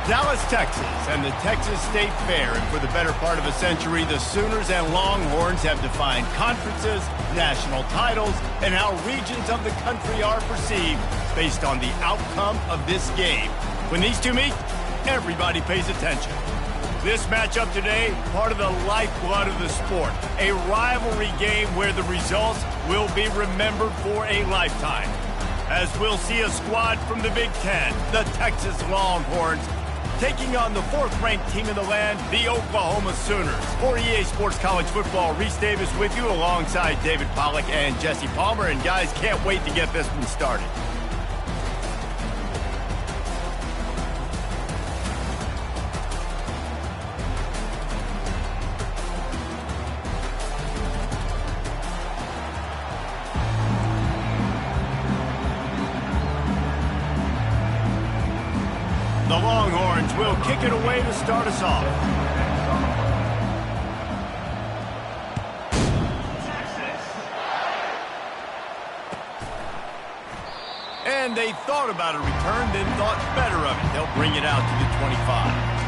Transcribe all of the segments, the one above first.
Dallas, Texas, and the Texas State Fair. And for the better part of a century, the Sooners and Longhorns have defined conferences, national titles, and how regions of the country are perceived based on the outcome of this game. When these two meet, everybody pays attention. This matchup today, part of the lifeblood of the sport. A rivalry game where the results will be remembered for a lifetime. As we'll see a squad from the Big Ten, the Texas Longhorns, taking on the fourth-ranked team in the land, the Oklahoma Sooners. For EA Sports College Football, Reese Davis with you alongside David Pollack and Jesse Palmer. And guys, can't wait to get this one started. The Longhorns will kick it away to start us off. And they thought about a return, then thought better of it. They'll bring it out to the 25.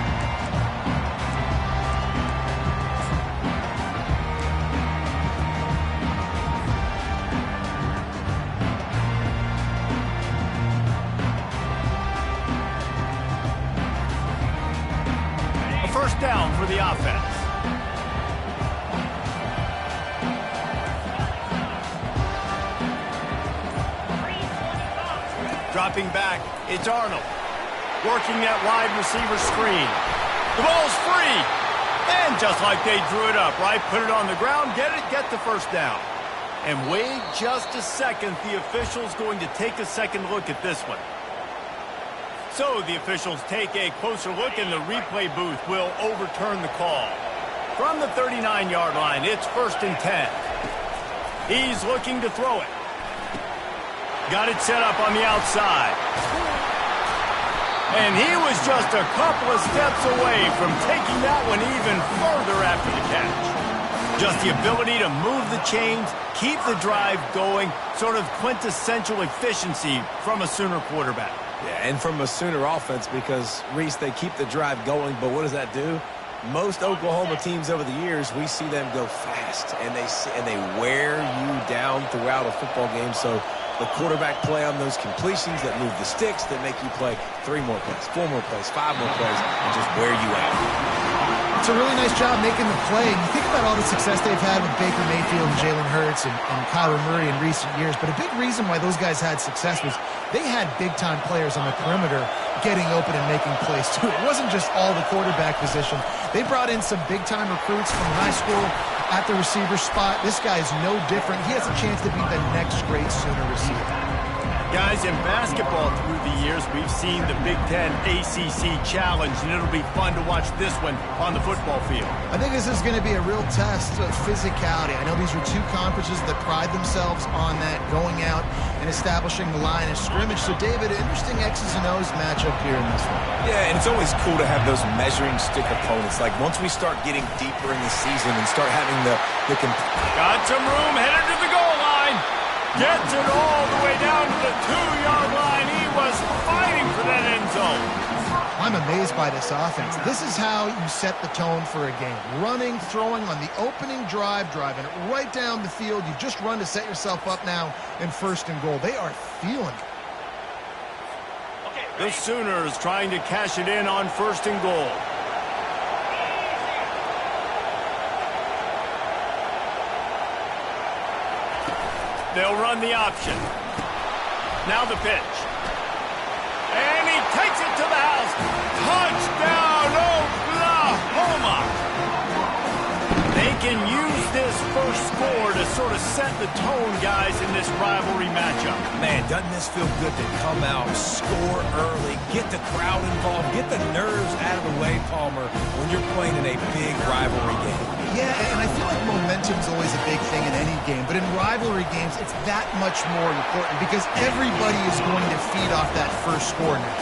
First down for the offense. Dropping back, it's R.N.O. Working that wide receiver screen. The ball's free. And just like they drew it up, right? Put it on the ground, get the first down. And wait just a second. The official's going to take a second look at this one. So the officials take a closer look, and the replay booth will overturn the call. From the 39-yard line, it's 1st and 10. He's looking to throw it. Got it set up on the outside. And he was just a couple of steps away from taking that one even further after the catch. Just the ability to move the chains, keep the drive going, sort of quintessential efficiency from a Sooner quarterback. Yeah, and from a Sooner offense, because, Reese, they keep the drive going, but what does that do? Most Oklahoma teams over the years, we see them go fast, and they wear you down throughout a football game. So the quarterback play on those completions that move the sticks, that make you play 3 more plays, 4 more plays, 5 more plays, and just wear you out. It's a really nice job making the play. And you think about all the success they've had with Baker Mayfield and Jalen Hurts and Kyler Murray in recent years. But a big reason why those guys had success was they had big-time players on the perimeter getting open and making plays, too. It wasn't just all the quarterback position. They brought in some big-time recruits from high school at the receiver spot. This guy is no different. He has a chance to be the next great Sooner receiver. Guys, in basketball through the years, we've seen the Big Ten ACC Challenge, and it'll be fun to watch this one on the football field. I think this is going to be a real test of physicality. I know these are 2 conferences that pride themselves on that, going out and establishing the line of scrimmage. So, David, interesting X's and O's matchup here in this one. Yeah, and it's always cool to have those measuring stick opponents. Like, once we start getting deeper in the season and start having the got some room, headed to the goal line. Gets it all the way down to the 2-yard line. He was fighting for that end zone. I'm amazed by this offense. This is how you set the tone for a game. Running, throwing on the opening drive, driving it right down the field. You just run to set yourself up now in 1st and goal. They are feeling it. The Sooners trying to cash it in on 1st and goal. They'll run the option. Now the pitch. And he takes it to the house. Touchdown, Oklahoma! They can use this first score to sort of set the tone, guys, in this rivalry matchup. Man, doesn't this feel good to come out, score early, get the crowd involved, get the nerves out of the way, Palmer, when you're playing in a big rivalry game. Yeah, and I feel like momentum's always a big thing in any game, but in rivalry games, it's that much more important because everybody is going to feed off that first score now.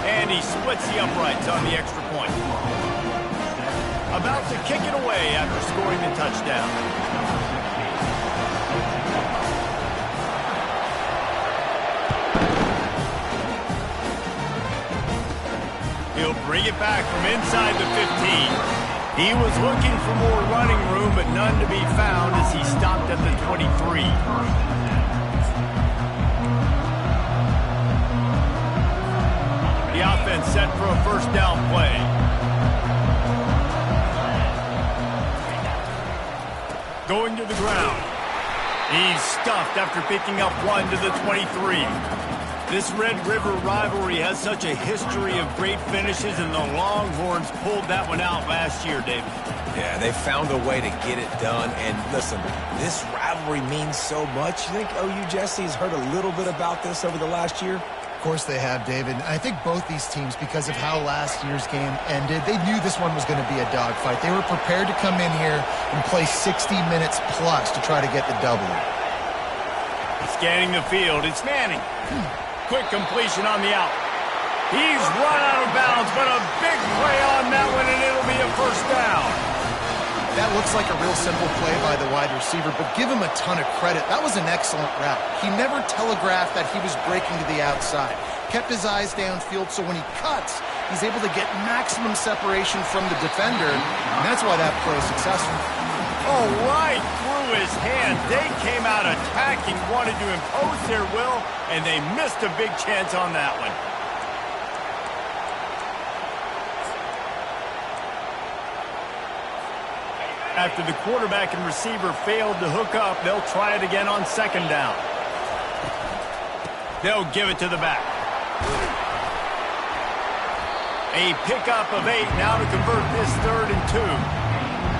And he splits the uprights on the extra point. About to kick it away after scoring the touchdown. He'll bring it back from inside the 15. He was looking for more running room, but none to be found as he stopped at the 23. The offense set for a first down play. Going to the ground. He's stuffed after picking up one to the 23. This Red River rivalry has such a history of great finishes, and the Longhorns pulled that one out last year, David. Yeah, they found a way to get it done. And listen, this rivalry means so much. You think OU, Jesse, has heard a little bit about this over the last year? Of course they have, David. I think both these teams, because of how last year's game ended, they knew this one was going to be a dogfight. They were prepared to come in here and play 60 minutes plus to try to get the W. Scanning the field, it's Manning. Quick completion on the out. He's run out of bounds, but a big play on that one, and it'll be a first down. That looks like a real simple play by the wide receiver, but give him a ton of credit. That was an excellent route. He never telegraphed that he was breaking to the outside. Kept his eyes downfield, so when he cuts, he's able to get maximum separation from the defender, and that's why that play is successful. Oh, right through his hand. They came out attacking, wanted to impose their will, and they missed a big chance on that one. After the quarterback and receiver failed to hook up, they'll try it again on second down. They'll give it to the back. A pickup of 8 now to convert this 3rd and 2.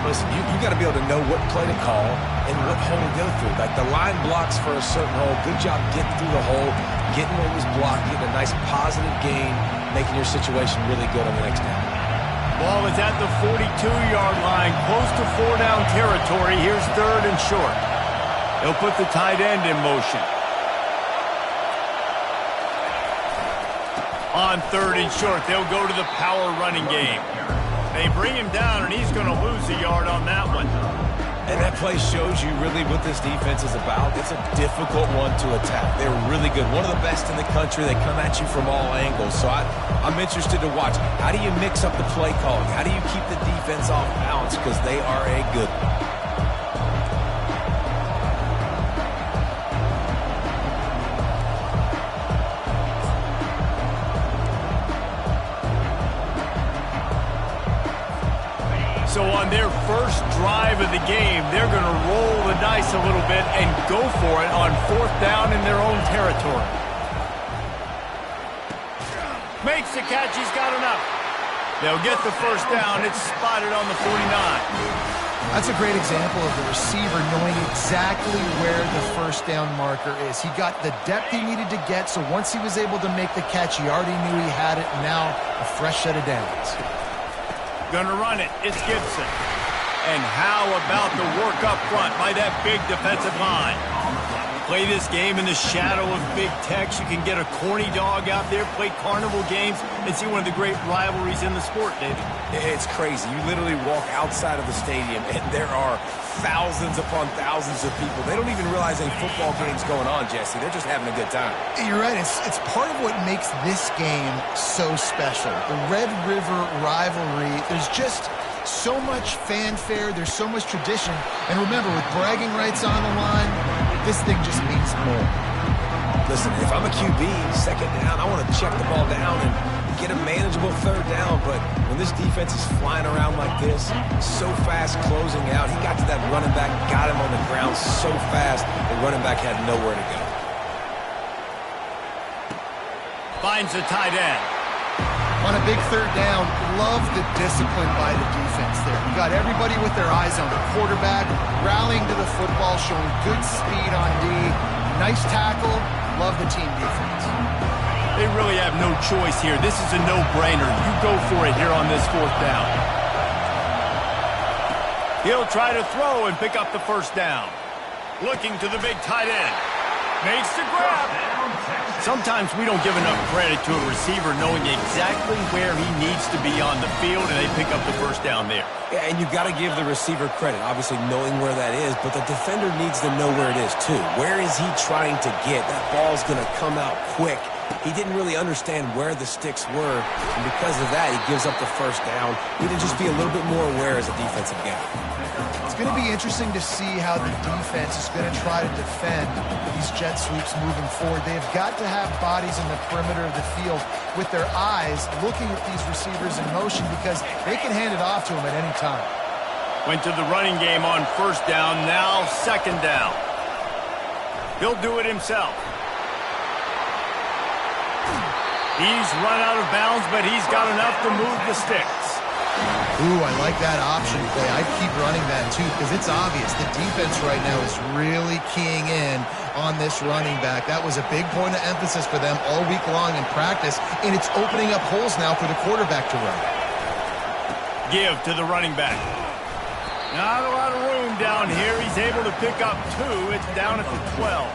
Listen, you got to be able to know what play to call and what hole to go through. Like the line blocks for a certain hole. Good job getting through the hole, getting what was blocked, getting a nice positive gain, making your situation really good on the next down. Ball is at the 42-yard line, close to 4-down territory. Here's 3rd and short. They'll put the tight end in motion. On 3rd and short, they'll go to the power running game. They bring him down, and he's going to lose a yard on that one. And that play shows you really what this defense is about. It's a difficult one to attack. They're really good. One of the best in the country. They come at you from all angles. So I'm interested to watch. How do you mix up the play calling? How do you keep the defense off balance? Because they are a good one. So on their first drive of the game, they're going to roll the dice a little bit and go for it on 4th down in their own territory. Makes the catch. He's got enough. They'll get the first down. It's spotted on the 49. That's a great example of the receiver knowing exactly where the first down marker is. He got the depth he needed to get, so once he was able to make the catch, he already knew he had it, and now a fresh set of downs. Gonna run it. It's Gibson. And how about the work up front by that big defensive line? Play this game in the shadow of Big Tex. You can get a corny dog out there, play carnival games, and see one of the great rivalries in the sport, David. It's crazy. You literally walk outside of the stadium, and there are thousands upon thousands of people. They don't even realize a football game's going on, Jesse. They're just having a good time. You're right. It's part of what makes this game so special. The Red River rivalry, there's just so much fanfare. There's so much tradition. And remember, with bragging rights on the line, this thing just means more. Listen, if I'm a QB, second down, I want to check the ball down and get a manageable 3rd down. But when this defense is flying around like this, so fast closing out, he got to that running back, got him on the ground so fast, the running back had nowhere to go. Finds the tight end. On a big 3rd down, love the discipline by the defense there. You got everybody with their eyes on the quarterback, rallying to the football, showing good speed on D. Nice tackle. Love the team defense. They really have no choice here. This is a no-brainer. You go for it here on this 4th down. He'll try to throw and pick up the first down. Looking to the big tight end. Makes the grab. Sometimes we don't give enough credit to a receiver knowing exactly where he needs to be on the field, and they pick up the first down there. Yeah, and you've got to give the receiver credit, obviously knowing where that is, but the defender needs to know where it is too. Where is he trying to get? That ball's going to come out quick, He didn't really understand where the sticks were, and because of that, he gives up the first down. He need to just be a little bit more aware as a defensive guy. It's going to be interesting to see how the defense is going to try to defend these jet sweeps moving forward. They've got to have bodies in the perimeter of the field with their eyes looking at these receivers in motion because they can hand it off to them at any time. Went to the running game on first down, now second down. He'll do it himself. He's run out of bounds, but he's got enough to move the sticks. Ooh, I like that option play. I'd keep running that too because it's obvious the defense right now is really keying in on this running back. That was a big point of emphasis for them all week long in practice, and it's opening up holes now for the quarterback to run. Give to the running back. Not a lot of room down here. He's able to pick up 2. It's down at the 12.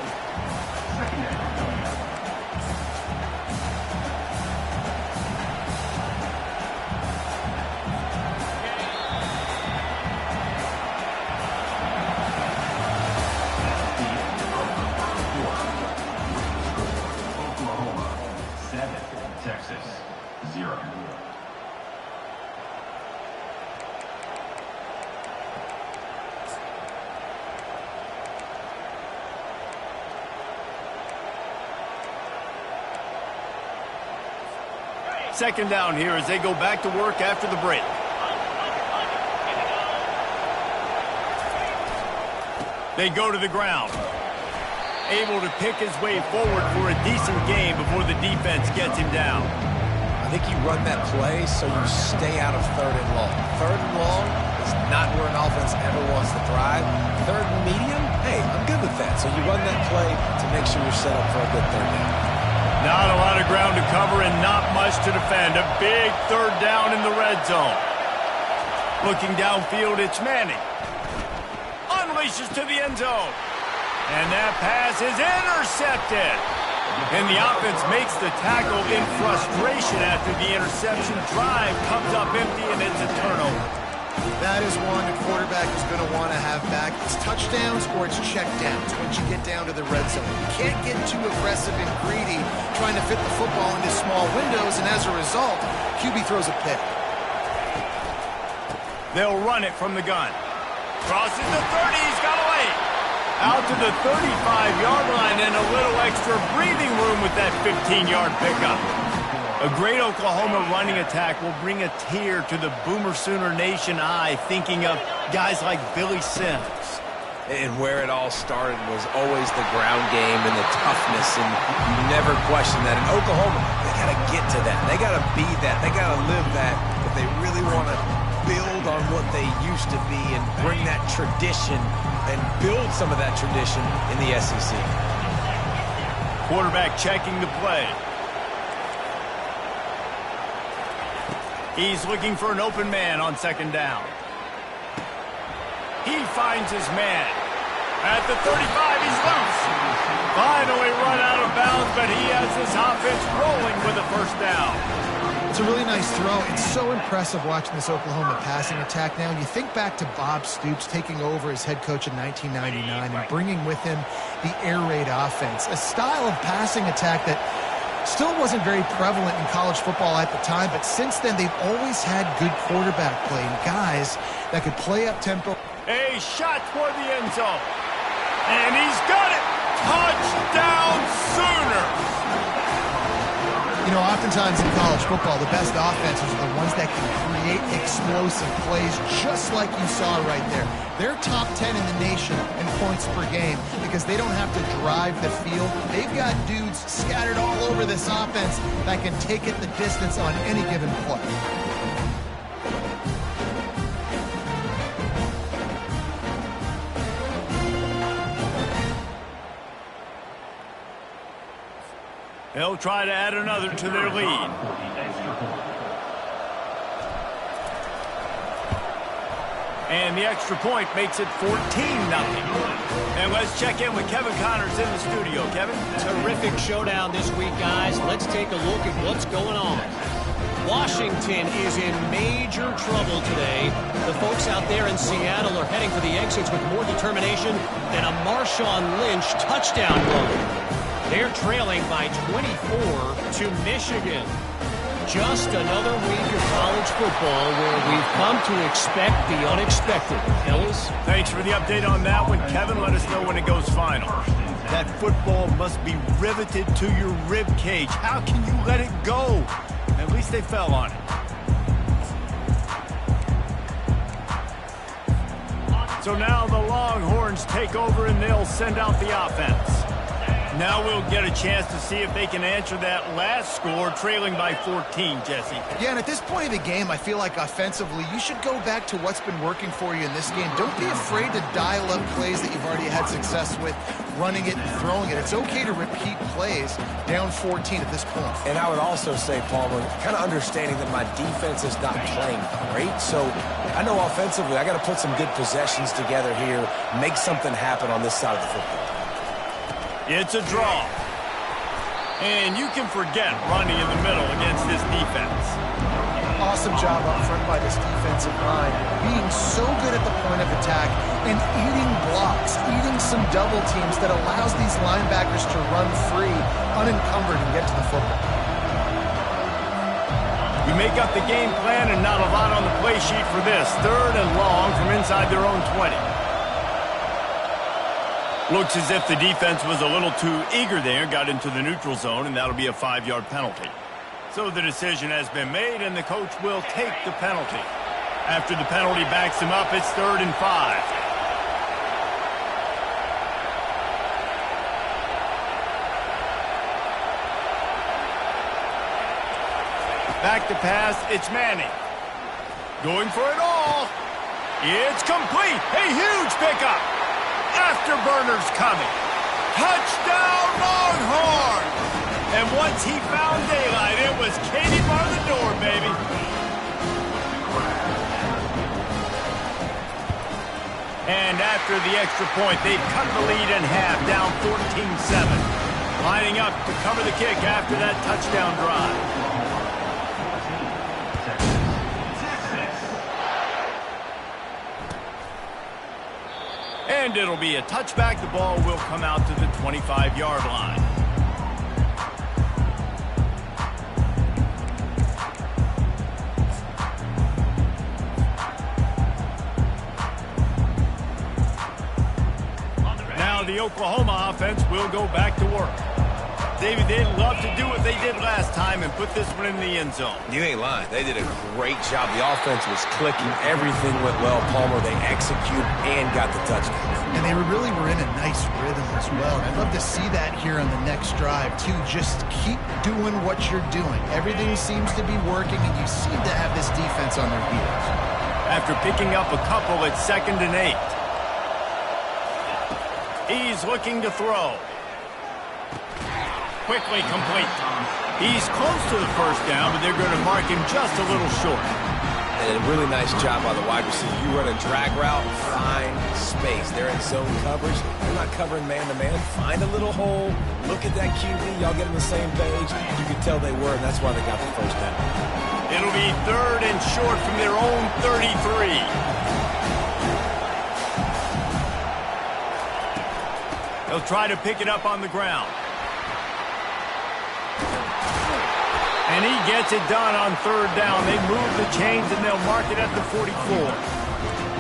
Second down here as they go back to work after the break. They go to the ground. Able to pick his way forward for a decent game before the defense gets him down. I think you run that play so you stay out of 3rd and long. 3rd and long is not where an offense ever wants to thrive. 3rd and medium, hey, I'm good with that. So you run that play to make sure you're set up for a good 3rd down. Not a lot of ground to cover and not much to defend. A big 3rd down in the red zone. Looking downfield, it's Manning. Unleashes to the end zone. And that pass is intercepted. And the offense makes the tackle in frustration after the interception. Drive comes up empty and it's a turnover. That is one the quarterback is going to want to have back. It's touchdowns or it's checkdowns once you get down to the red zone. You can't get too aggressive and greedy trying to fit the football into small windows, and as a result, QB throws a pick. They'll run it from the gun. Crosses the 30, he's got away. Out to the 35-yard line and a little extra breathing room with that 15-yard pickup. A great Oklahoma running attack will bring a tear to the Boomer Sooner Nation eye, thinking of guys like Billy Sims. And where it all started was always the ground game and the toughness, and you never question that. In Oklahoma, they got to get to that. They got to be that. They got to live that if they really want to build on what they used to be and bring that tradition and build some of that tradition in the SEC. Quarterback checking the play. He's looking for an open man on second down. He finds his man. At the 35, he's loose. Finally run out of bounds, but he has this offense rolling with a first down. It's a really nice throw. It's so impressive watching this Oklahoma passing attack now. And you think back to Bob Stoops taking over as head coach in 1999 and bringing with him the air raid offense, a style of passing attack that still wasn't very prevalent in college football at the time, but since then they've always had good quarterback play and guys that could play up tempo. A shot toward the end zone. And he's got it. Touchdown Sooners. You know, oftentimes in college football, the best offenses are the ones that can create explosive plays, just like you saw right there. They're top 10 in the nation in points per game because they don't have to drive the field. They've got dudes scattered all over this offense that can take it the distance on any given play. They'll try to add another to their lead. And the extra point makes it 14-0. And let's check in with Kevin Connors in the studio. Kevin? Terrific showdown this week, guys. Let's take a look at what's going on. Washington is in major trouble today. The folks out there in Seattle are heading for the exits with more determination than a Marshawn Lynch touchdown run. They're trailing by 24 to Michigan. Just another week of college football where we've come to expect the unexpected. Ellis? Thanks for the update on that one, Kevin. Let us know when it goes final. That football must be riveted to your rib cage. How can you let it go? At least they fell on it. So now the Longhorns take over and they'll send out the offense. Now we'll get a chance to see if they can answer that last score, trailing by 14, Jesse. Yeah, and at this point of the game, I feel like offensively, you should go back to what's been working for you in this game. Don't be afraid to dial up plays that you've already had success with, running it and throwing it. It's okay to repeat plays down 14 at this point. And I would also say, Palmer, kind of understanding that my defense is not playing great. So I know offensively, I got to put some good possessions together here, make something happen on this side of the football. It's a draw. And you can forget running in the middle against this defense. Awesome job up front by this defensive line, being so good at the point of attack and eating blocks, eating some double teams that allows these linebackers to run free, unencumbered, and get to the football. You make up the game plan and not a lot on the play sheet for this. 3rd and long from inside their own 20. Looks as if the defense was a little too eager there, got into the neutral zone, and that'll be a 5-yard penalty. So the decision has been made, and the coach will take the penalty. After the penalty backs him up, it's 3rd and 5. Back to pass, it's Manning. Going for it all. It's complete. A huge pickup. Afterburners coming. Touchdown Longhorns! And once he found daylight, it was Katie bar the door, baby. And after the extra point, they've cut the lead in half, down 14-7. Lining up to cover the kick after that touchdown drive. And it'll be a touchback. The ball will come out to the 25-yard line. Now the Oklahoma offense will go back to work. David, they'd love to do what they did last time and put this one in the end zone. You ain't lying. They did a great job. The offense was clicking. Everything went well. Palmer, they executed and got the touchdown. And they really were in a nice rhythm as well. And I'd love to see that here on the next drive, too. Just keep doing what you're doing. Everything seems to be working, and you seem to have this defense on their heels. After picking up a couple, it's 2nd and 8. He's looking to throw. Quickly complete. He's close to the first down, but they're going to mark him just a little short. And a really nice job by the wide receiver. You run a drag route, find space. They're in zone coverage. They're not covering man-to-man. Find a little hole. Look at that QB. Y'all get on the same page. You could tell they were, and that's why they got the first down. It'll be 3rd and short from their own 33. They'll try to pick it up on the ground. And he gets it done on 3rd down. They move the chains, and they'll mark it at the 44.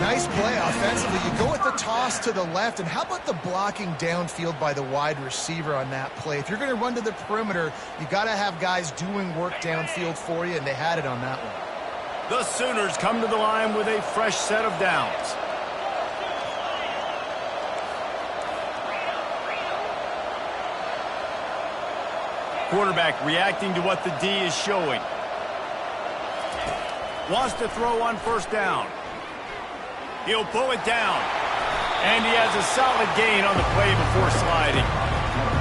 Nice play offensively. You go with the toss to the left, and how about the blocking downfield by the wide receiver on that play? If you're going to run to the perimeter, you got to have guys doing work downfield for you, and they had it on that one. The Sooners come to the line with a fresh set of downs. Quarterback reacting to what the D is showing. Wants to throw on 1st down. He'll pull it down. And he has a solid gain on the play before sliding.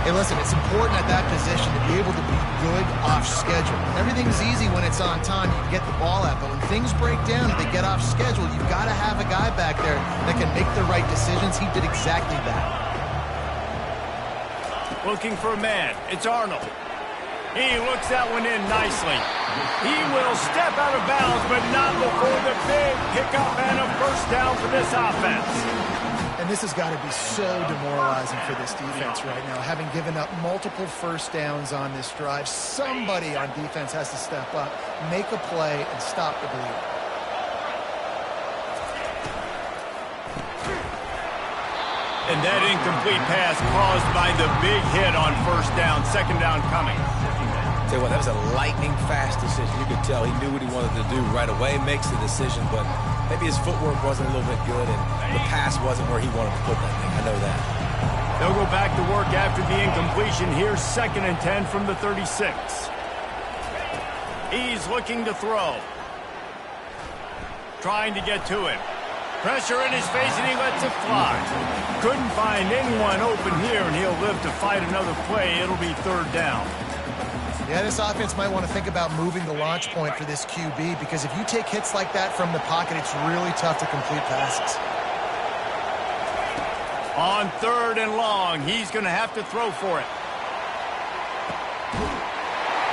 Hey, listen, it's important at that position to be able to be good off schedule. Everything's easy when it's on time. You can get the ball out. But when things break down and they get off schedule, you've got to have a guy back there that can make the right decisions. He did exactly that. Looking for a man. It's R.N.O. He looks that one in nicely. He will step out of bounds, but not before the big pickup and a 1st down for this offense. And this has got to be so demoralizing for this defense right now, having given up multiple first downs on this drive. Somebody on defense has to step up, make a play, and stop the bleed. And that incomplete pass caused by the big hit on first down, second down coming. Tell you what, that was a lightning-fast decision. You could tell he knew what he wanted to do right away, makes the decision, but maybe his footwork wasn't a little bit good, and the pass wasn't where he wanted to put that thing. I know that. They'll go back to work after the incompletion. Here's 2nd and 10 from the 36. He's looking to throw. Trying to get to him. Pressure in his face, and he lets it fly. Couldn't find anyone open here, and he'll live to fight another play. It'll be 3rd down. Yeah, this offense might want to think about moving the launch point for this QB, because if you take hits like that from the pocket, it's really tough to complete passes. On 3rd and long, he's going to have to throw for it.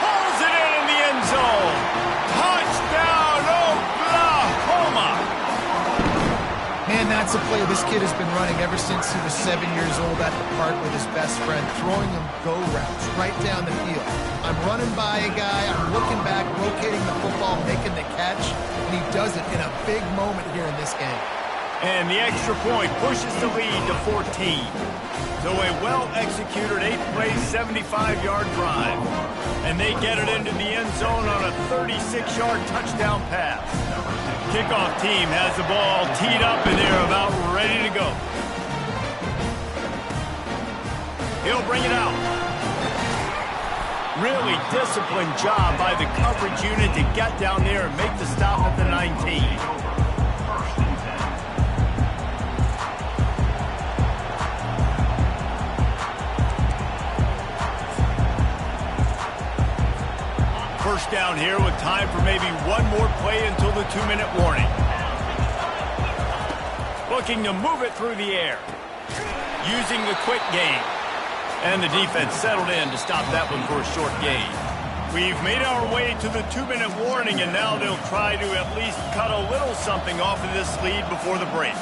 Pulls it in the end zone. Touchdown, Oklahoma! Man, that's a play this kid has been running ever since he was 7 years old at the park with his best friend, throwing him go routes right down the field. I'm running by a guy, I'm looking back, rotating the football, making the catch, and he does it in a big moment here in this game. And the extra point pushes the lead to 14. So a well-executed 8-play, 75-yard drive. And they get it into the end zone on a 36-yard touchdown pass. Kickoff team has the ball teed up, and they're about ready to go. He'll bring it out. Really disciplined job by the coverage unit to get down there and make the stop at the 19. First down here with time for maybe one more play until the 2-minute warning. Looking to move it through the air. Using the quick game. And the defense settled in to stop that one for a short gain. We've made our way to the 2-minute warning, and now they'll try to at least cut a little something off of this lead before the break.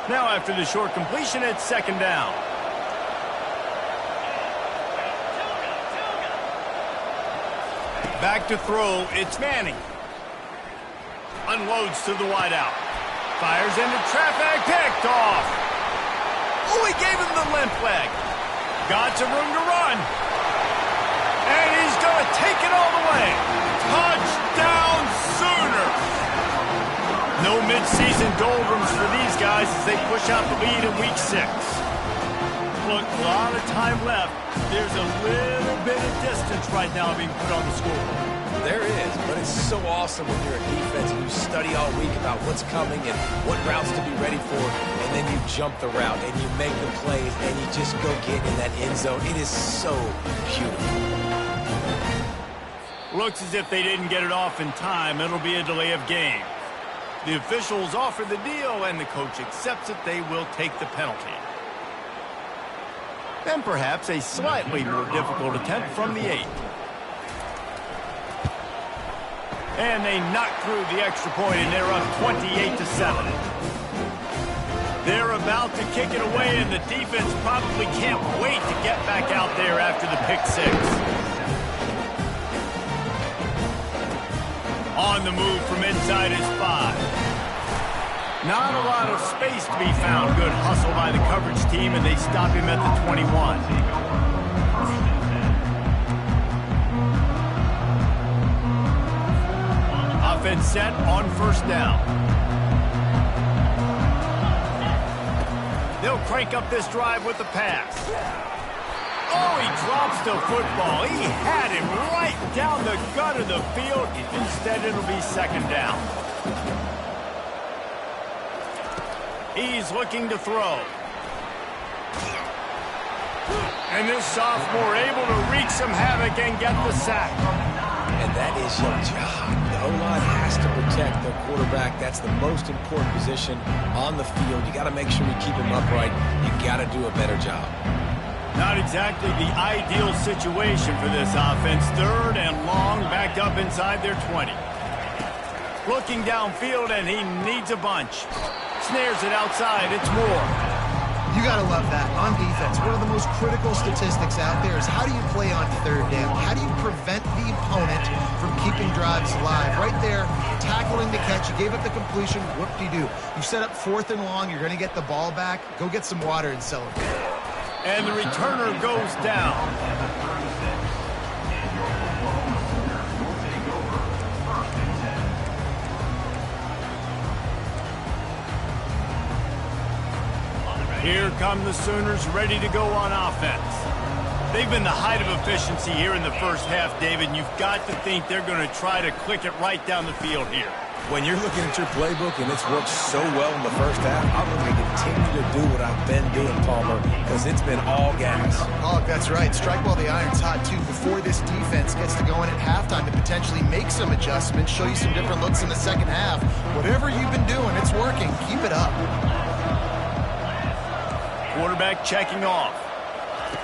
Now after the short completion, it's 2nd down. Back to throw, it's Manning. Unloads to the wideout. Fires into traffic, picked off. Oh, he gave him the limp leg. Got some room to run. And he's going to take it all the way. Touchdown Sooners. No midseason doldrums for these guys as they push out the lead in Week 6. Look, a lot of time left. There's a little bit of distance right now being put on the scoreboard. There is, but it's so awesome when you're a defense and you study all week about what's coming and what routes to be ready for, and then you jump the route and you make the plays and you just go get in that end zone. It is so beautiful. Looks as if they didn't get it off in time. It'll be a delay of game. The officials offer the deal, and the coach accepts it. They will take the penalty. And perhaps a slightly more difficult attempt from the 8. And they knock through the extra point, and they're up 28-7. They're about to kick it away, and the defense probably can't wait to get back out there after the pick 6. On the move from inside his 5. Not a lot of space to be found. Good hustle by the coverage team, and they stop him at the 21. Offense set on first down. They'll crank up this drive with the pass. Oh, he drops the football. He had him right down the gut of the field. Instead, it'll be 2nd down. He's looking to throw. And this sophomore able to wreak some havoc and get the sack. And that is your job. The O-line has to protect their quarterback. That's the most important position on the field. You got to make sure you keep him upright. You got to do a better job. Not exactly the ideal situation for this offense. 3rd and long, backed up inside their 20. Looking downfield, and he needs a bunch. Snares it outside. It's Moore. You got to love that. On defense, one of the most critical statistics out there is how do you play on 3rd down? How do you prevent the opponent from keeping drives alive? Right there, tackling the catch. You gave up the completion. Whoop-de-doo. You set up 4th and long. You're going to get the ball back. Go get some water and celebrate. And the returner goes down. Here come the Sooners, ready to go on offense. They've been the height of efficiency here in the first half, David, and you've got to think they're going to try to click it right down the field here. When you're looking at your playbook and it's worked so well in the first half, I'm going to continue to do what I've been doing, Palmer, because it's been all gas. Oh, that's right. Strike while the iron's hot, too, before this defense gets to go in at halftime to potentially make some adjustments, show you some different looks in the second half. Whatever you've been doing, it's working. Keep it up. Quarterback checking off.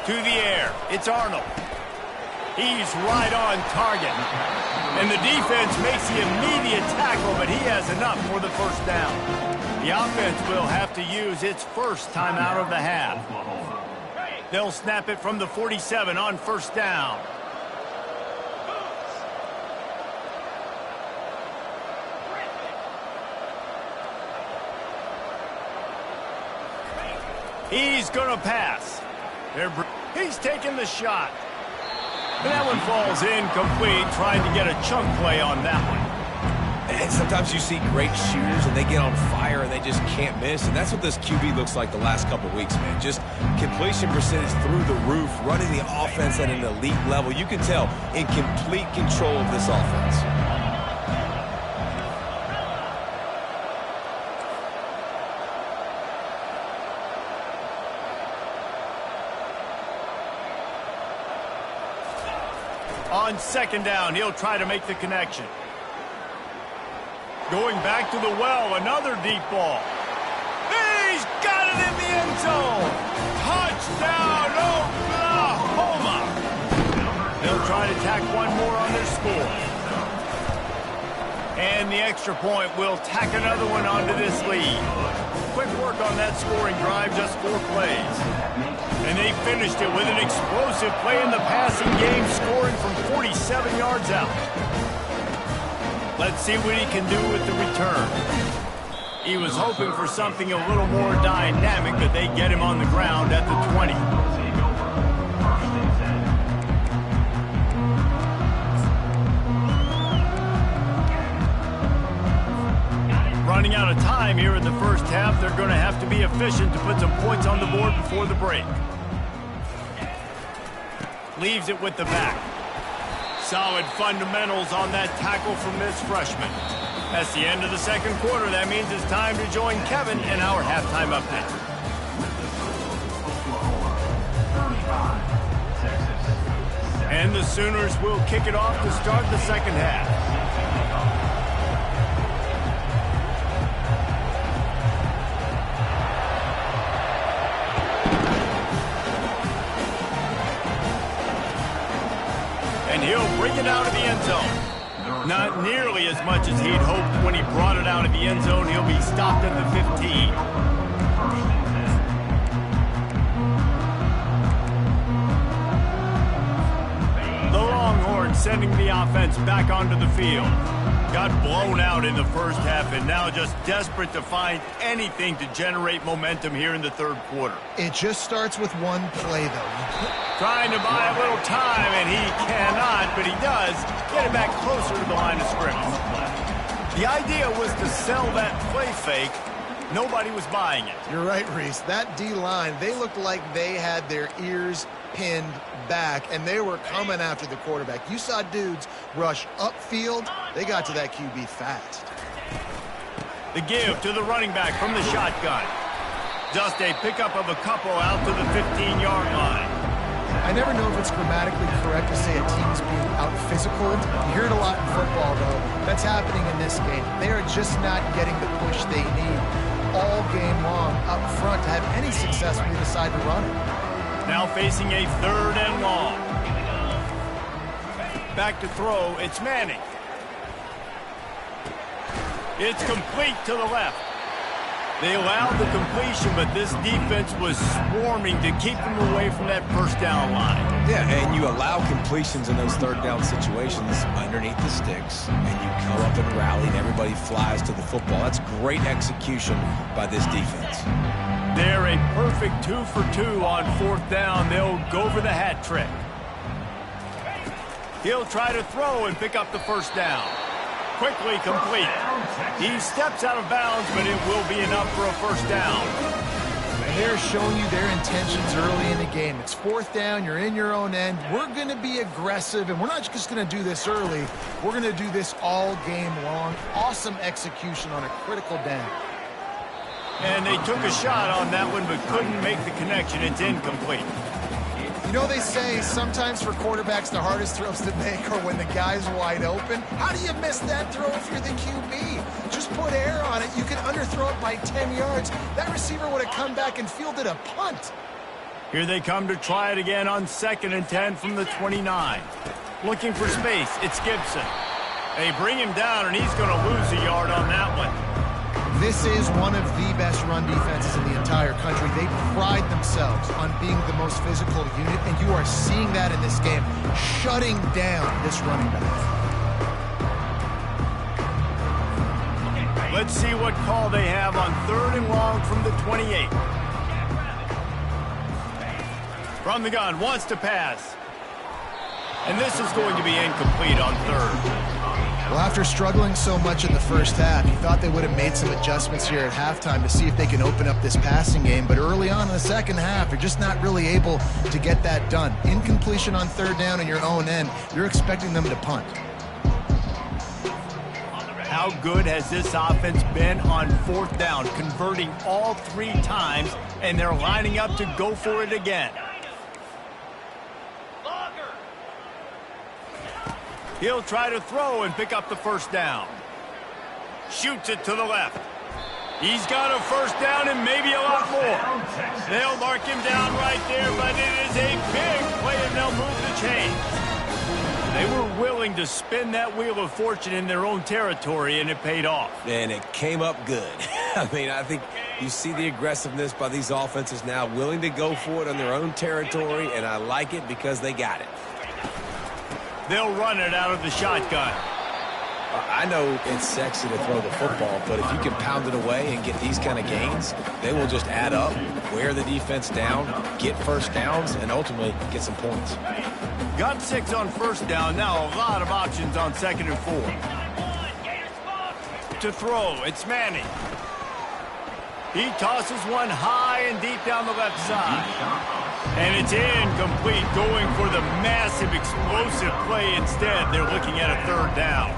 To the air. It's R.N.O. He's right on target. And the defense makes the immediate tackle, but he has enough for the first down. The offense will have to use its first timeout of the half. They'll snap it from the 47 on first down. He's going to pass. He's taking the shot. And that one falls incomplete, trying to get a chunk play on that one. And sometimes you see great shooters and they get on fire and they just can't miss. And that's what this QB looks like the last couple weeks, man. Just completion percentage through the roof, running the offense at an elite level. You can tell in complete control of this offense. On second down, he'll try to make the connection. Going back to the well, another deep ball. He's got it in the end zone. Touchdown, Oklahoma. They'll try to tack one more on their score. And the extra point will tack another one onto this lead. Quick work on that scoring drive, just 4 plays. And they finished it with an explosive play in the passing game, scoring from 47 yards out. Let's see what he can do with the return. He was hoping for something a little more dynamic, but they get him on the ground at the 20. Running out of time here in the first half, they're going to have to be efficient to put some points on the board before the break. Leaves it with the back. Solid fundamentals on that tackle from this freshman. That's the end of the second quarter. That means it's time to join Kevin in our halftime update. And the Sooners will kick it off to start the second half. And he'll bring it out of the end zone. Not nearly as much as he'd hoped when he brought it out of the end zone. He'll be stopped at the 15. The Longhorns sending the offense back onto the field. Got blown out in the first half and now just desperate to find anything to generate momentum here in the third quarter. It just starts with one play, though. Trying to buy a little time, and he cannot, but he does get it back closer to the line of scrimmage. The idea was to sell that play fake. Nobody was buying it. You're right, Reese. That D-line, they looked like they had their ears pinned back, and they were coming after the quarterback. You saw dudes rush upfield. They got to that QB fast. The give to the running back from the shotgun. Just a pickup of a couple out to the 15-yard line. I never know if it's grammatically correct to say a team's being out-physical. You hear it a lot in football, though. That's happening in this game. They are just not getting the push they need all game long up front to have any success when they decide to run it. Now facing a 3rd and long. Back to throw, it's Manning. It's complete to the left. They allowed the completion, but this defense was swarming to keep them away from that first down line. Yeah, and you allow completions in those 3rd down situations underneath the sticks, and you come up and rally, and everybody flies to the football. That's great execution by this defense. They're a perfect 2 for 2 on 4th down. They'll go for the hat trick. He'll try to throw and pick up the first down. Quickly complete. He steps out of bounds, but it will be enough for a first down. And they're showing you their intentions early in the game. It's 4th down. You're in your own end. We're going to be aggressive, and we're not just going to do this early. We're going to do this all game long. Awesome execution on a critical down. And they took a shot on that one, but couldn't make the connection. It's incomplete. You know, they say sometimes for quarterbacks the hardest throws to make are when the guy's wide open. How do you miss that throw if you're the QB? Just put air on it. You can underthrow it by 10 yards. That receiver would have come back and fielded a punt. Here they come to try it again on 2nd and 10 from the 29. Looking for space. It's Gibson. They bring him down, and he's going to lose a yard on that one. This is one of the best run defenses in the entire country. They pride themselves on being the most physical unit, and you are seeing that in this game, shutting down this running back. Let's see what call they have on 3rd and long from the 28. From the gun, wants to pass. And this is going to be incomplete on 3rd. Well, after struggling so much in the first half, you thought they would have made some adjustments here at halftime to see if they can open up this passing game. But early on in the second half, you're just not really able to get that done. Incompletion on 3rd down in your own end, you're expecting them to punt. How good has this offense been on 4th down, converting all 3 times, and they're lining up to go for it again. He'll try to throw and pick up the first down. Shoots it to the left. He's got a first down and maybe a lot more. They'll mark him down right there, but it is a big play, and they'll move the chains. They were willing to spin that wheel of fortune in their own territory, and it paid off. And it came up good. I mean, I think you see the aggressiveness by these offenses now, willing to go for it on their own territory, and I like it because they got it. They'll run it out of the shotgun. I know it's sexy to throw the football, but if you can pound it away and get these kind of gains, they will just add up, wear the defense down, get first downs, and ultimately get some points. Got 6 on first down. Now a lot of options on 2nd and 4. To throw, it's Manning. He tosses one high and deep down the left side. And it's incomplete, going for the massive, explosive play instead. They're looking at a 3rd down.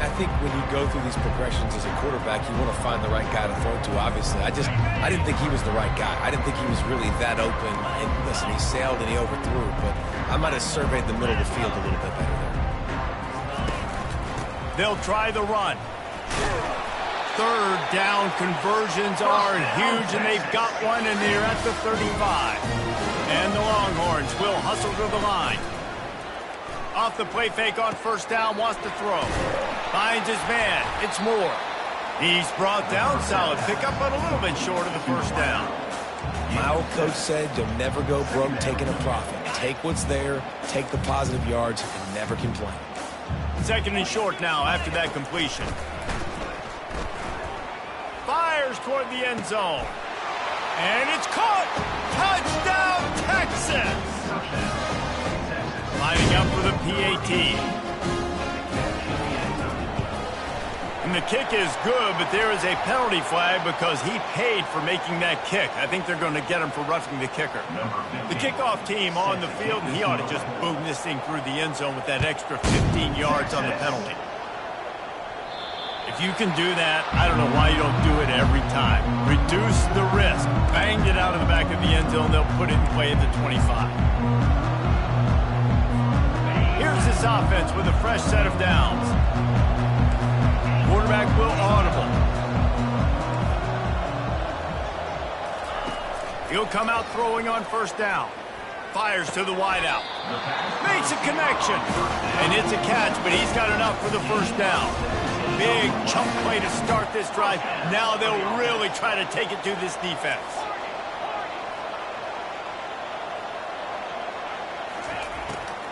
I think when you go through these progressions as a quarterback, you want to find the right guy to throw to, obviously. I didn't think he was the right guy. I didn't think he was really that open. And listen, he sailed and he overthrew, but I might have surveyed the middle of the field a little bit better there. They'll try the run. 3rd down conversions are huge, and they've got one, and they're at the 35. And the Longhorns will hustle to the line. Off the play fake on 1st down, wants to throw. Finds his man. It's Moore. He's brought down. Solid pickup, but a little bit short of the 1st down. My old coach said you'll never go broke taking a profit. Take what's there, take the positive yards, and never complain. 2nd and short now after that completion. Fires toward the end zone. And it's caught! Touchdown, Texas! Lining up for the PAT. And the kick is good, but there is a penalty flag because he paid for making that kick. I think they're going to get him for roughing the kicker. The kickoff team on the field, and he ought to just boom this thing through the end zone with that extra 15 yards on the penalty. If you can do that, I don't know why you don't do it every time. Reduce the risk. Banged it out of the back of the end zone. They'll put it in play at the 25. Here's this offense with a fresh set of downs. Quarterback will audible. He'll come out throwing on first down. Fires to the wideout. Makes a connection. And it's a catch, but he's got enough for the first down. Big chunk play to start this drive. Now they'll really try to take it to this defense.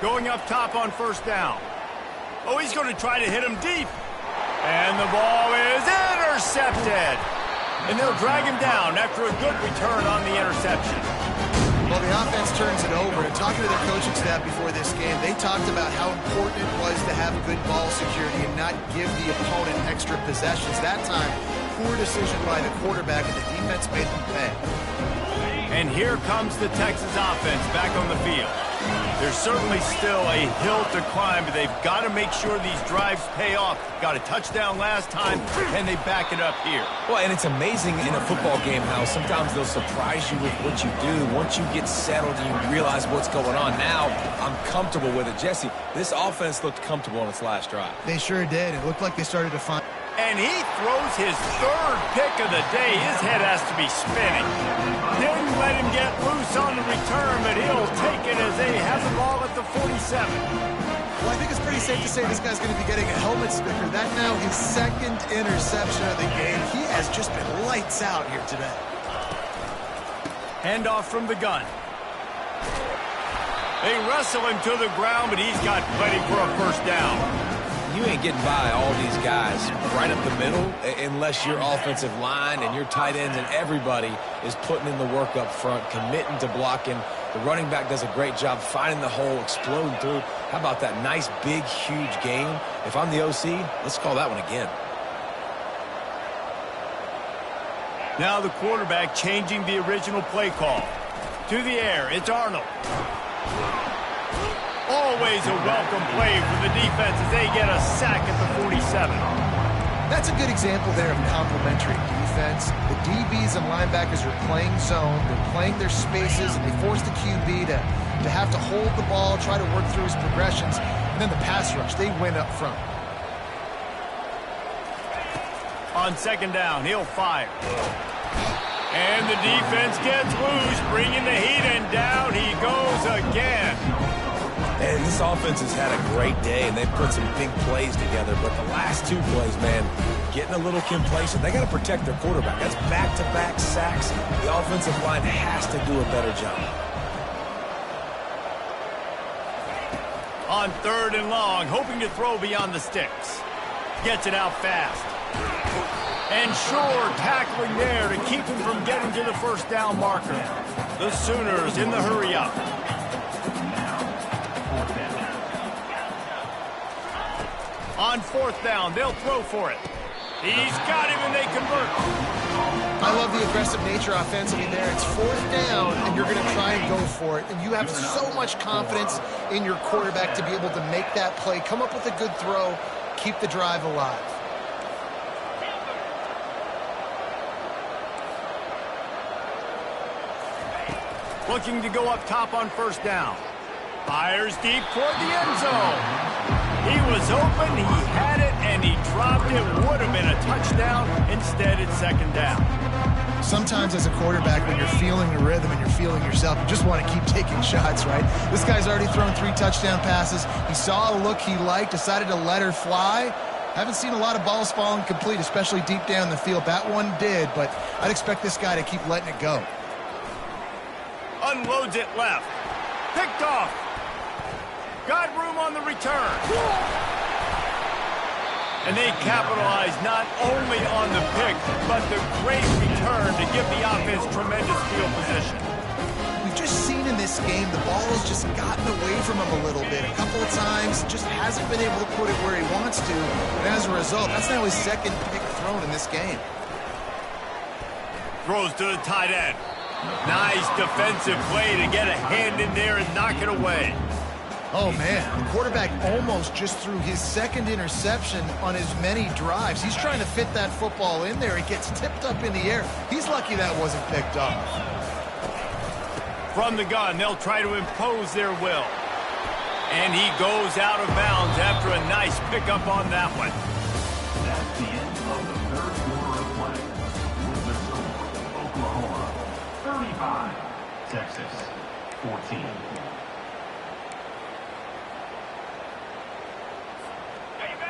Going up top on first down. Oh, he's going to try to hit him deep. And the ball is intercepted. And they'll drag him down after a good return on the interception. Well, the offense turns it over, and talking to their coaching staff before this game, they talked about how important it was to have good ball security and not give the opponent extra possessions. That time, poor decision by the quarterback, and the defense made them pay. And here comes the Texas offense back on the field. There's certainly still a hill to climb, but they've got to make sure these drives pay off. Got a touchdown last time, and they back it up here. Well, and it's amazing in a football game how sometimes they'll surprise you with what you do. Once you get settled and you realize what's going on, now I'm comfortable with it. Jesse, this offense looked comfortable on its last drive. They sure did. It looked like they started to find... And he throws his third pick of the day. His head has to be spinning. Didn't let him get loose on the return, but he'll take it as they have the ball at the 47. Well, I think it's pretty safe to say this guy's going to be getting a helmet sticker. That now his second interception of the game. He has just been lights out here today. Handoff from the gun. They wrestle him to the ground, but he's got plenty for a first down. You ain't getting by all these guys right up the middle unless your offensive line and your tight ends and everybody is putting in the work up front, committing to blocking. The running back does a great job finding the hole, exploding through. How about that nice, big, huge game? If I'm the OC, let's call that one again. Now the quarterback changing the original play call. To the air, it's R.N.O. Always a welcome play for the defense as they get a sack at the 47. That's a good example there of complementary defense. The DBs and linebackers are playing zone. They're playing their spaces, and they force the QB to have to hold the ball, try to work through his progressions. And then the pass rush, they win up front. On second down, he'll fire. And the defense gets loose, bringing the heat, and down he goes again. And this offense has had a great day, and they've put some big plays together. But the last two plays, man, getting a little complacent. They got to protect their quarterback. That's back-to-back sacks. The offensive line has to do a better job. On third and long, hoping to throw beyond the sticks. Gets it out fast. And sure, tackling there to keep him from getting to the first down marker. The Sooners in the hurry-up. On fourth down, they'll throw for it. He's got him, and they convert. I love the aggressive nature offensively there. It's fourth down, and you're going to try and go for it. And you have so much confidence in your quarterback to be able to make that play, come up with a good throw, keep the drive alive. Looking to go up top on first down. Fires deep toward the end zone. He was open, he had it, and he dropped it. Would have been a touchdown. Instead, it's second down. Sometimes as a quarterback, when you're feeling the rhythm and you're feeling yourself, you just want to keep taking shots, right? This guy's already thrown 3 touchdown passes. He saw a look he liked, decided to let her fly. Haven't seen a lot of balls falling complete, especially deep down the field. That one did, but I'd expect this guy to keep letting it go. Unloads it left. Picked off. Got room on the return. And they capitalize not only on the pick, but the great return to give the offense tremendous field position. We've just seen in this game the ball has just gotten away from him a little bit. A couple of times, just hasn't been able to put it where he wants to. And as a result, that's now his second pick thrown in this game. Throws to the tight end. Nice defensive play to get a hand in there and knock it away. Oh, man, the quarterback almost just threw his second interception on as many drives. He's trying to fit that football in there. It gets tipped up in the air. He's lucky that wasn't picked off. From the gun, they'll try to impose their will. And he goes out of bounds after a nice pickup on that one. That's the end of the third quarter of play. With the score, Oklahoma 35. 14.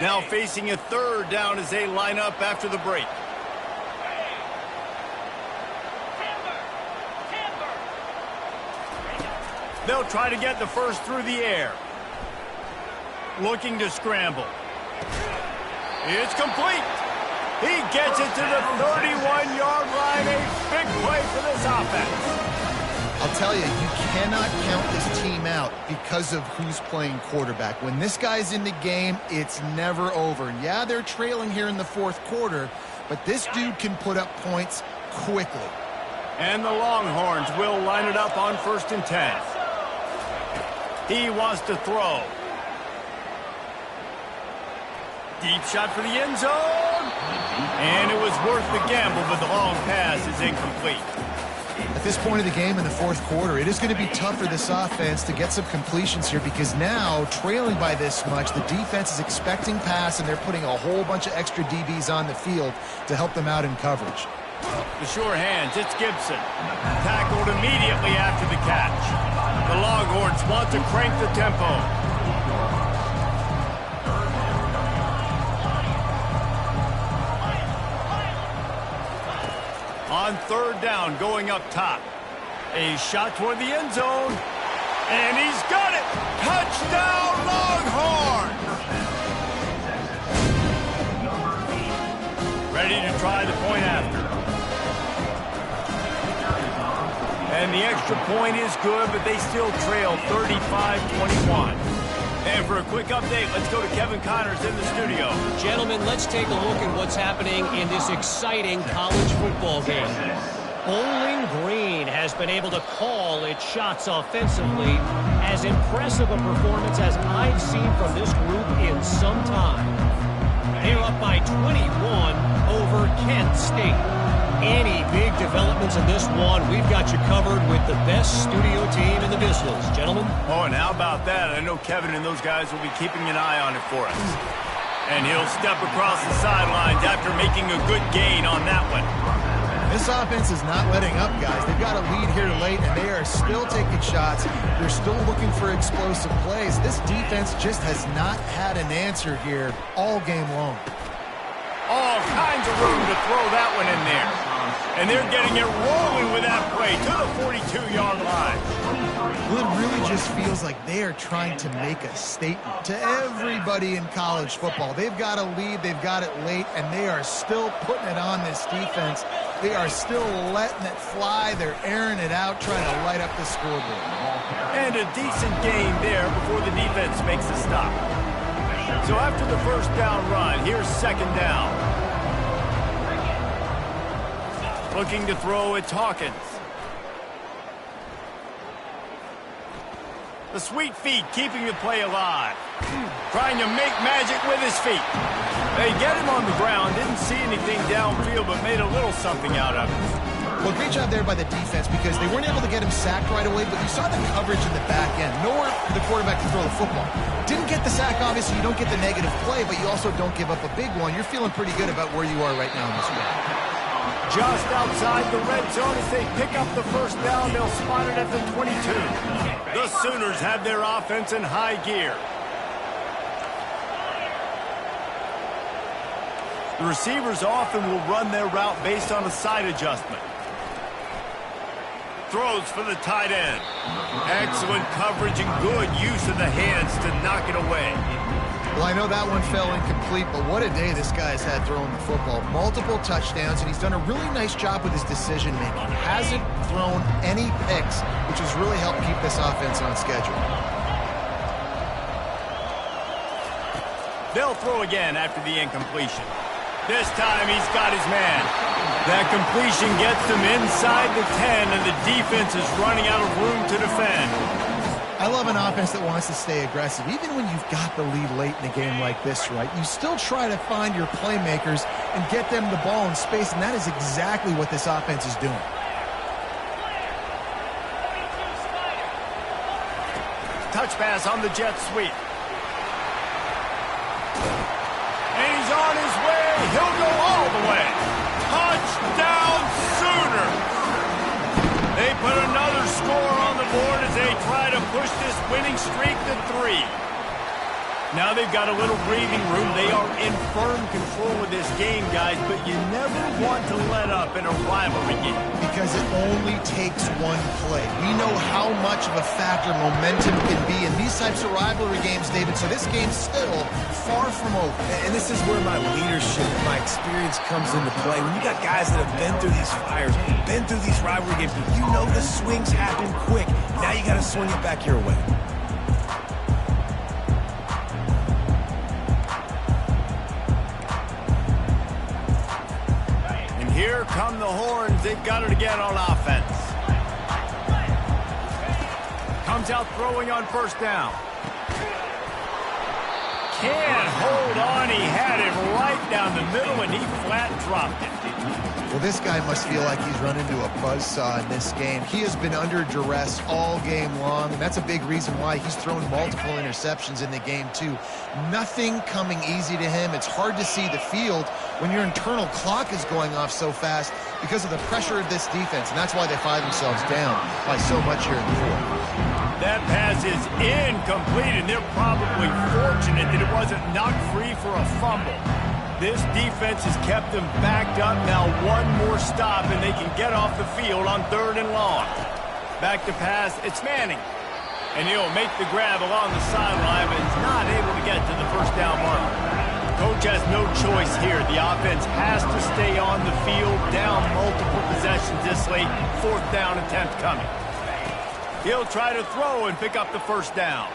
Now facing a third down as they line up after the break. They'll try to get the first through the air. Looking to scramble. It's complete. He gets it to the 31-yard line. A big play for this offense. I'll tell you, you cannot count this team out because of who's playing quarterback. When this guy's in the game, it's never over. Yeah, they're trailing here in the fourth quarter, but this dude can put up points quickly. And the Longhorns will line it up on 1st and 10. He wants to throw. Deep shot for the end zone. And it was worth the gamble, but the long pass is incomplete. At this point of the game in the fourth quarter, it is going to be tough for this offense to get some completions here because now, trailing by this much, the defense is expecting pass, and they're putting a whole bunch of extra DBs on the field to help them out in coverage. The sure hands, it's Gibson. Tackled immediately after the catch. The Longhorns want to crank the tempo. On 3rd down, going up top. A shot toward the end zone. And he's got it! Touchdown, Longhorns! Ready to try the point after. And the extra point is good, but they still trail 35-21. And for a quick update, let's go to Kevin Connors in the studio. Gentlemen, let's take a look at what's happening in this exciting college football game. Bowling Green has been able to call its shots offensively. As impressive a performance as I've seen from this group in some time. They're up by 21 over Kent State. Any big developments in this one, we've got you covered with the best studio team in the business. Gentlemen? Oh, and how about that? I know Kevin and those guys will be keeping an eye on it for us. And he'll step across the sidelines after making a good gain on that one. This offense is not letting up, guys. They've got a lead here late, and they are still taking shots. They're still looking for explosive plays. This defense just has not had an answer here all game long. All kinds of room to throw that one in there. And they're getting it rolling with that play to the 42-yard line. Well, it really just feels like they are trying to make a statement to everybody in college football. They've got a lead, they've got it late, and they are still putting it on this defense. They are still letting it fly. They're airing it out, trying to light up the scoreboard. And a decent gain there before the defense makes a stop. So after the first down run, here's 2nd down. Looking to throw, it's Hawkins. The sweet feet keeping the play alive. Trying to make magic with his feet. They get him on the ground, didn't see anything downfield, but made a little something out of it. Well, great job there by the defense because they weren't able to get him sacked right away, but you saw the coverage in the back end. Nowhere for the quarterback to throw the football. Didn't get the sack, obviously. You don't get the negative play, but you also don't give up a big one. You're feeling pretty good about where you are right now in this game. Just outside the red zone as they pick up the first down. They'll spot it at the 22. The Sooners have their offense in high gear. The receivers often will run their route based on a side adjustment. Throws for the tight end. Excellent coverage and good use of the hands to knock it away. Well, I know that one fell incomplete, but what a day this guy's had throwing the football. Multiple touchdowns, and he's done a really nice job with his decision-making. Hasn't thrown any picks, which has really helped keep this offense on schedule. They'll throw again after the incompletion. This time he's got his man. That completion gets them inside the 10, and the defense is running out of room to defend. I love an offense that wants to stay aggressive. Even when you've got the lead late in a game like this, right, you still try to find your playmakers and get them the ball in space, and that is exactly what this offense is doing. Touch pass on the jet sweep. And he's on his way. He'll go all the way. Touchdown, Sooners! They put another score on the board as they streak to 3. Now they've got a little breathing room. They are in firm control of this game, guys, but you never want to let up in a rivalry game. Because it only takes one play. We know how much of a factor momentum can be in these types of rivalry games, David, so this game's still far from over. And this is where my leadership, my experience comes into play. When you got guys that have been through these fires, been through these rivalry games, you know the swings happen quick. Now you got to swing it back your way. Here come the horns. They've got it again on offense. Comes out throwing on first down. Can't hold on. He had it right down the middle, and he flat dropped it. Well, this guy must feel like he's run into a buzzsaw in this game. He has been under duress all game long, and that's a big reason why he's thrown multiple interceptions in the game, too. Nothing coming easy to him. It's hard to see the field when your internal clock is going off so fast because of the pressure of this defense, and that's why they find themselves down by so much here in the fourth. That pass is incomplete, and they're probably fortunate that it wasn't knocked free for a fumble. This defense has kept them backed up. Now one more stop, and they can get off the field on 3rd and long. Back to pass, it's Manning. And he'll make the grab along the sideline, but is not able to get to the first down marker. Coach has no choice here. The offense has to stay on the field, down multiple possessions this late. 4th down attempt coming. He'll try to throw and pick up the first down.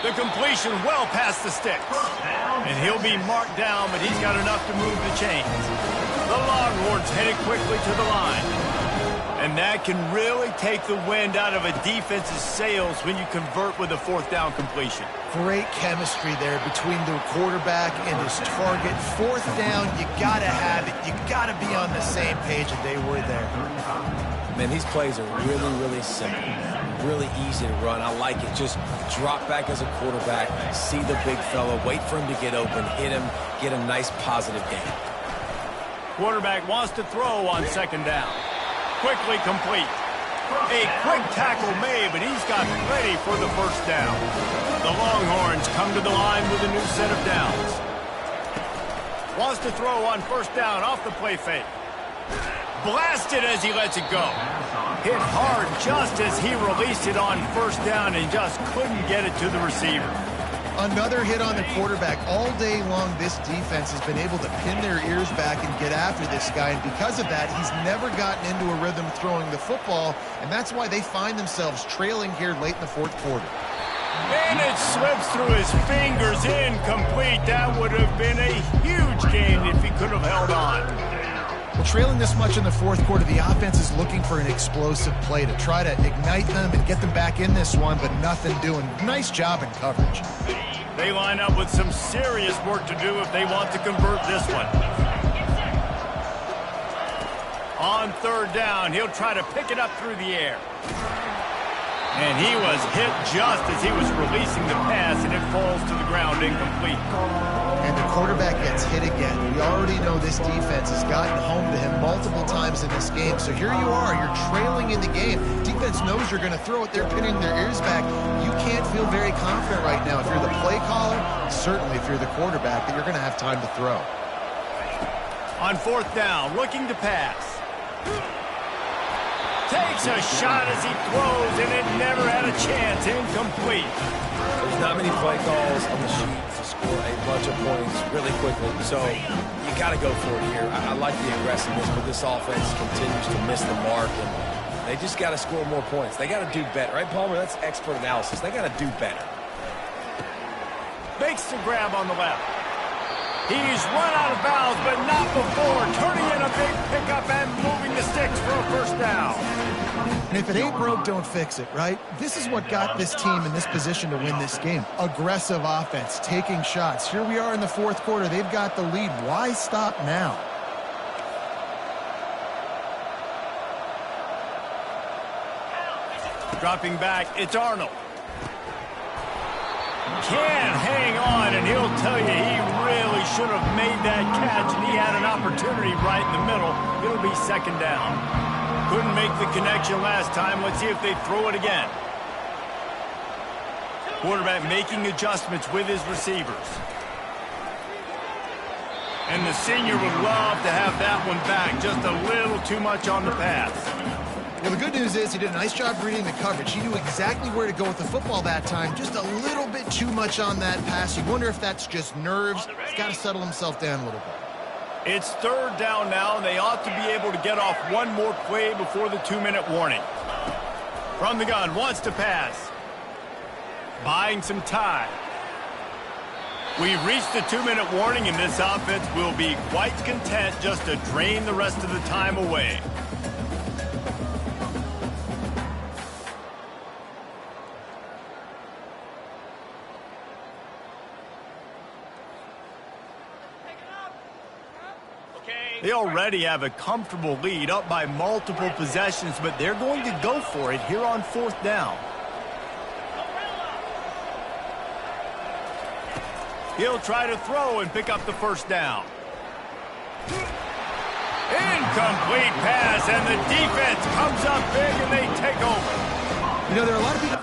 The completion well past the sticks. And he'll be marked down, but he's got enough to move the chains. The Longhorns headed quickly to the line. And that can really take the wind out of a defense's sails when you convert with a 4th down completion. Great chemistry there between the quarterback and his target. 4th down, you got to have it. You got to be on the same page, and they were there. Man, these plays are really, really simple. Really easy to run. I like it. Just drop back as a quarterback, see the big fella, wait for him to get open, hit him, get a nice positive gain. Quarterback wants to throw on 2nd down. Quickly complete. A quick tackle made, but he's got plenty for the first down. The Longhorns come to the line with a new set of downs. Wants to throw on 1st down off the play fake. Blasted as he lets it go. Hit hard just as he released it on 1st down and just couldn't get it to the receiver. Another hit on the quarterback. All day long, this defense has been able to pin their ears back and get after this guy, and because of that, he's never gotten into a rhythm throwing the football, and that's why they find themselves trailing here late in the 4th quarter. And it slips through his fingers, incomplete. That would have been a huge gain if he could have held on. Well, trailing this much in the 4th quarter, the offense is looking for an explosive play to try to ignite them and get them back in this one, but nothing doing. Nice job in coverage. They line up with some serious work to do if they want to convert this one. On 3rd down, he'll try to pick it up through the air. And he was hit just as he was releasing the pass, and it falls to the ground incomplete. And the quarterback gets hit again. We already know this defense has gotten home to him multiple times in this game. So here you are, you're trailing in the game. Defense knows you're going to throw it. They're pinning their ears back. You can't feel very confident right now if you're the play caller, certainly if you're the quarterback, that you're going to have time to throw. On 4th down, looking to pass. Takes a shot as he throws, and it never had a chance. Incomplete. There's not many play calls on the sheet to score a bunch of points really quickly, so you got to go for it here. I like the aggressiveness, but this offense continues to miss the mark, and they just got to score more points. They got to do better, right, Palmer? That's expert analysis. They got to do better. Makes the grab on the left. He's run out of bounds, but not before. Turning in a big pickup and moving the sticks for a first down. And if it ain't broke, don't fix it, right? This is what got this team in this position to win this game. Aggressive offense, taking shots. Here we are in the 4th quarter. They've got the lead. Why stop now? Dropping back, it's R.N.O. Can't hang on, and he'll tell you he really should have made that catch, and he had an opportunity right in the middle. It'll be 2nd down. Couldn't make the connection last time. Let's see if they throw it again. Quarterback making adjustments with his receivers. And the senior would love to have that one back. Just a little too much on the pass. Well, the good news is he did a nice job reading the coverage. He knew exactly where to go with the football that time. Just a little bit too much on that pass. You wonder if that's just nerves. He's got to settle himself down a little bit. It's third down now, and they ought to be able to get off one more play before the 2-minute warning. From the gun, wants to pass. Buying some time. We've reached the 2-minute warning, and this offense will be quite content just to drain the rest of the time away. They already have a comfortable lead, up by multiple possessions, but they're going to go for it here on fourth down. He'll try to throw and pick up the first down. Incomplete pass, and the defense comes up big, and they take over. You know, there are a lot of people...